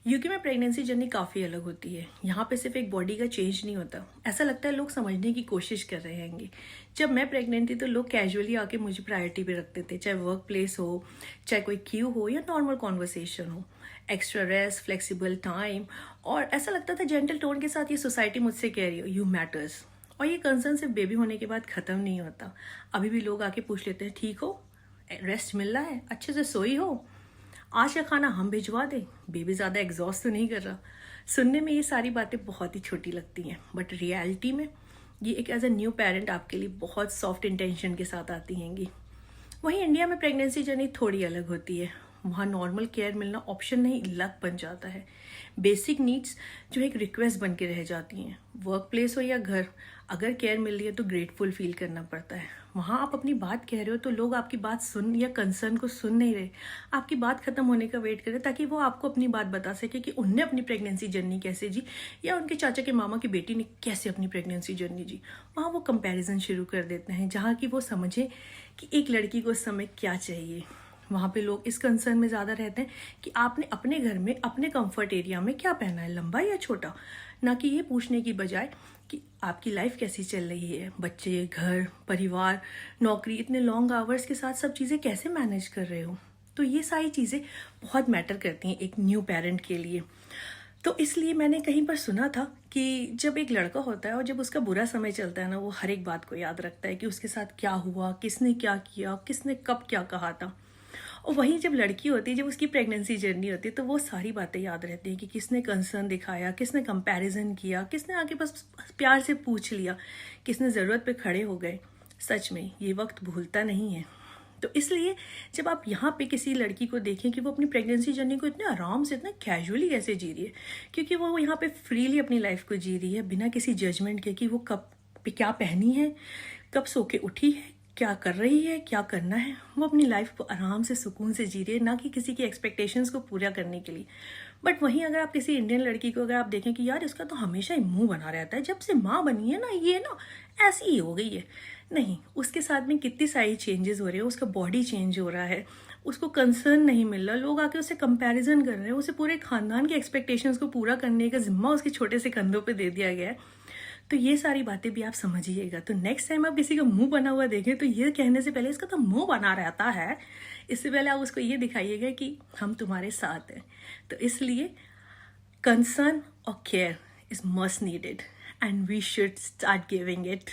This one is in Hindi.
यूके में प्रेगनेंसी जर्नी काफ़ी अलग होती है। यहाँ पे सिर्फ एक बॉडी का चेंज नहीं होता, ऐसा लगता है लोग समझने की कोशिश कर रहे हैंगे। जब मैं प्रेग्नेंट थी तो लोग कैजुअली आके मुझे प्रायोरिटी पे रखते थे, चाहे वर्क प्लेस हो, चाहे कोई क्यू हो या नॉर्मल कॉन्वर्सेशन हो। एक्स्ट्रा रेस्ट, फ्लेक्सिबल टाइम, और ऐसा लगता था जेंटल टोन के साथ ये सोसाइटी मुझसे कह रही हो यू मैटर्स। और ये कंसर्न सिर्फ बेबी होने के बाद ख़त्म नहीं होता। अभी भी लोग आके पूछ लेते हैं, ठीक हो, रेस्ट मिल रहा है, अच्छे से सोई हो, आज का खाना हम भिजवा दें, बेबी ज़्यादा एग्जॉस्ट तो नहीं कर रहा। सुनने में ये सारी बातें बहुत ही छोटी लगती हैं, बट रियलिटी में ये एक एज अ न्यू पेरेंट आपके लिए बहुत सॉफ्ट इंटेंशन के साथ आती हैंगी। वहीं इंडिया में प्रेगनेंसी जर्नी थोड़ी अलग होती है। वहाँ नॉर्मल केयर मिलना ऑप्शन नहीं, लक बन जाता है। बेसिक नीड्स जो एक रिक्वेस्ट बन के रह जाती हैं। वर्क प्लेस हो या घर, अगर केयर मिल रही है तो ग्रेटफुल फील करना पड़ता है। वहाँ आप अपनी बात कह रहे हो तो लोग आपकी बात सुन या कंसर्न को सुन नहीं रहे, आपकी बात खत्म होने का वेट करें ताकि वो आपको अपनी बात बता सके कि उनने अपनी प्रेगनेंसी जर्नी कैसे जी, या उनके चाचा के मामा की बेटी ने कैसे अपनी प्रेगनेंसी जर्नी जी। वहाँ वो कंपैरिजन शुरू कर देते हैं, जहाँ की वो समझे कि एक लड़की को उस समय क्या चाहिए। वहाँ पे लोग इस कंसर्न में ज़्यादा रहते हैं कि आपने अपने घर में अपने कंफर्ट एरिया में क्या पहना है, लंबा या छोटा, ना कि ये पूछने की बजाय कि आपकी लाइफ कैसी चल रही है, बच्चे, घर, परिवार, नौकरी, इतने लॉन्ग आवर्स के साथ सब चीज़ें कैसे मैनेज कर रहे हो। तो ये सारी चीज़ें बहुत मैटर करती हैं एक न्यू पेरेंट के लिए। तो इसलिए मैंने कहीं पर सुना था कि जब एक लड़का होता है और जब उसका बुरा समय चलता है ना, वो हर एक बात को याद रखता है कि उसके साथ क्या हुआ, किसने क्या किया, किसने कब क्या कहा था। और वहीं जब लड़की होती है, जब उसकी प्रेगनेंसी जर्नी होती है, तो वो सारी बातें याद रहती हैं कि किसने कंसर्न दिखाया, किसने कंपैरिजन किया, किसने आके बस प्यार से पूछ लिया, किसने ज़रूरत पे खड़े हो गए। सच में ये वक्त भूलता नहीं है। तो इसलिए जब आप यहाँ पे किसी लड़की को देखें कि वो अपनी प्रेगनेंसी जर्नी को इतने आराम से, इतना कैजुअली कैसे जी रही है, क्योंकि वो यहाँ पे फ्रीली अपनी लाइफ को जी रही है बिना किसी जजमेंट के कि वो कब पे क्या पहनी है, कब सो के उठी है, क्या कर रही है, क्या करना है। वो अपनी लाइफ को आराम से सुकून से जी रही है, ना कि किसी की एक्सपेक्टेशंस को पूरा करने के लिए। बट वहीं अगर आप किसी इंडियन लड़की को अगर आप देखें कि यार इसका तो हमेशा ही मुंह बना रहता है, जब से माँ बनी है ना ये ना ऐसी ही हो गई है। नहीं, उसके साथ में कितनी सारी चेंजेस हो रहे हैं, उसका बॉडी चेंज हो रहा है, उसको कंसर्न नहीं मिल रहा, लोग आके उससे कंपैरिजन कर रहे हैं, उसे पूरे खानदान के एक्सपेक्टेशंस को पूरा करने का जिम्मा उसके छोटे से कंधों पे दे दिया गया है। तो ये सारी बातें भी आप समझिएगा। तो नेक्स्ट टाइम आप किसी का मुंह बना हुआ देखें तो ये कहने से पहले इसका तो मुंह बना रहता है, इससे पहले आप उसको ये दिखाइएगा कि हम तुम्हारे साथ हैं। तो इसलिए कंसर्न और care is must needed and we should start giving it.